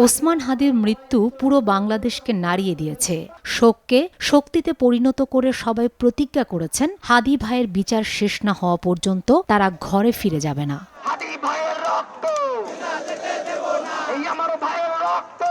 ওসমান হাদির মৃত্যু পুরো বাংলাদেশকে নাড়িয়ে দিয়েছে। শোককে শক্তিতে পরিণত করে সবাই প্রতিজ্ঞা করেছেন হাদি ভাইয়ের বিচার শেষ না হওয়া পর্যন্ত তারা ঘরে ফিরে যাবে না। হাদি ভাইয়ের রক্ত, এই আমার ভাইয়ের রক্ত।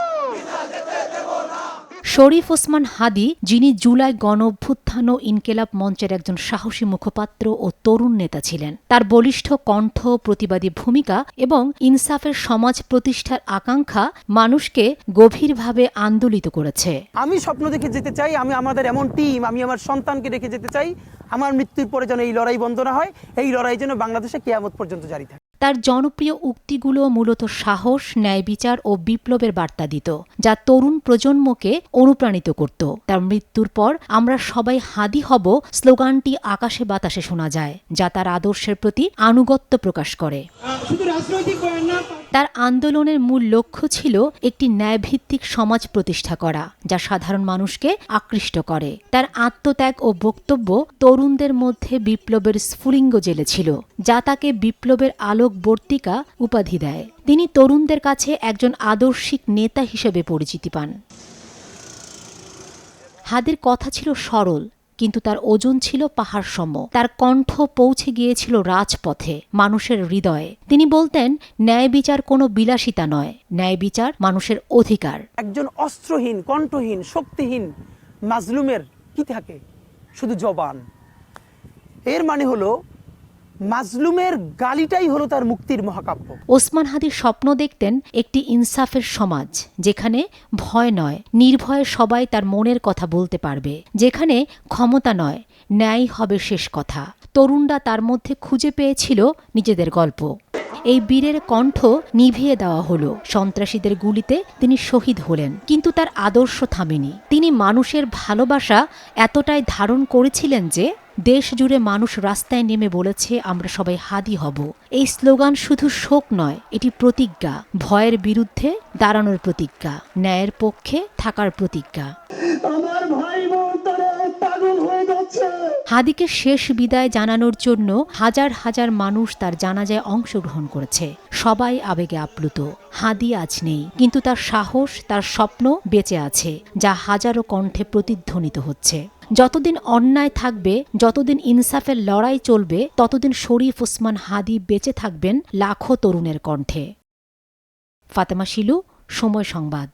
শরীফ ওসমান হাদি, যিনি জুলাই গণঅভ্যুত্থান ও ইনকিলাব মঞ্চের একজন সাহসী মুখপাত্র ও তরুণ নেতা ছিলেন, তার বলিষ্ঠ কণ্ঠ, প্রতিবাদী ভূমিকা এবং ইনসাফের সমাজ প্রতিষ্ঠার আকাঙ্ক্ষা মানুষকে গভীরভাবে আন্দোলিত করেছে। আমি স্বপ্ন দেখে যেতে চাই, আমি আমাদের এমন টিম, আমি আমার সন্তানকে রেখে যেতে চাই, আমার মৃত্যুর পরে যেন এই লড়াই বন্ধ না হয়, এই লড়াই যেন বাংলাদেশে কিয়ামত পর্যন্ত জারি থাকে। তার জনপ্রিয় উক্তিগুলো মূলত সাহস, ন্যায় বিচার ও বিপ্লবের বার্তা দিত, যা তরুণ প্রজন্মকে অনুপ্রাণিত করত। তার মৃত্যুর পর আমরা সবাই হাদি হব স্লোগানটি আকাশে বাতাসে শোনা যায়, যা তার আদর্শের প্রতি আনুগত্য প্রকাশ করে। তার আন্দোলনের মূল লক্ষ্য ছিল একটি ন্যায়ভিত্তিক সমাজ প্রতিষ্ঠা করা, যা সাধারণ মানুষকে আকৃষ্ট করে। তার আত্মত্যাগ ও বক্তব্য তরুণদের মধ্যে বিপ্লবের স্ফুলিঙ্গ জ্বেলেছিল, যা তাকে বিপ্লবের আলোকবর্তিকা উপাধি দেয়। তিনি তরুণদের কাছে একজন আদর্শিক নেতা হিসেবে পরিচিতি পান। হাদির কথা ছিল সরল, কিন্তু তার ওজন ছিল পাহাড়সম। তার কণ্ঠ পৌঁছে গিয়েছিল রাজপথে, মানুষের হৃদয়ে। তিনি বলতেন, ন্যায় বিচার কোনো বিলাসিতা নয়, ন্যায় বিচার মানুষের অধিকার। একজন অস্ত্রহীন, কণ্ঠহীন, শক্তিহীন মাজলুমের কি থাকে? শুধু জবান। এর মানে হলো মাজলুমের গালিটাই হলো তার মুক্তির মহাকাব্য। ওসমান হাদি স্বপ্ন দেখতেন একটি ইনসাফের সমাজ, যেখানে ভয় নয়, নির্ভয়ে সবাই তার মনের কথা বলতে পারবে, যেখানে ক্ষমতা নয়, ন্যায় হবে শেষ কথা। তরুণরা তার মধ্যে খুঁজে পেয়েছিল নিজেদের গল্প। এই বীরের কণ্ঠ নিভিয়ে দেওয়া হলো, সন্ত্রাসীদের গুলিতে তিনি শহীদ হলেন, কিন্তু তার আদর্শ থামেনি। তিনি মানুষের ভালোবাসা এতটাই ধারণ করেছিলেন যে দেশ জুড়ে মানুষ রাস্তায় নেমে বলেছে, আমরা সবাই হাদি হব। এই স্লোগান শুধু শোক নয়, এটি প্রতিজ্ঞা, ভয়ের বিরুদ্ধে দাঁড়ানোর প্রতিজ্ঞা, ন্যায়ের পক্ষে থাকার প্রতিজ্ঞা। আমার ভাই বোন তারা পাগল হয়ে যাচ্ছে। হাদিকে শেষ বিদায় জানানোর জন্য হাজার হাজার মানুষ তার জানাজায় অংশগ্রহণ করেছে। সবাই আবেগে আপ্লুত। হাদি আজ নেই, কিন্তু তার সাহস, তার স্বপ্ন বেঁচে আছে, যা হাজারো কণ্ঠে প্রতিধ্বনিত হচ্ছে। যতদিন অন্যায় থাকবে, যতদিন ইনসাফের লড়াই চলবে, ততদিন শরীফ ওসমান হাদি বেঁচে থাকবেন লাখো তরুণের কণ্ঠে। ফাতেমা শিলু, সময় সংবাদ।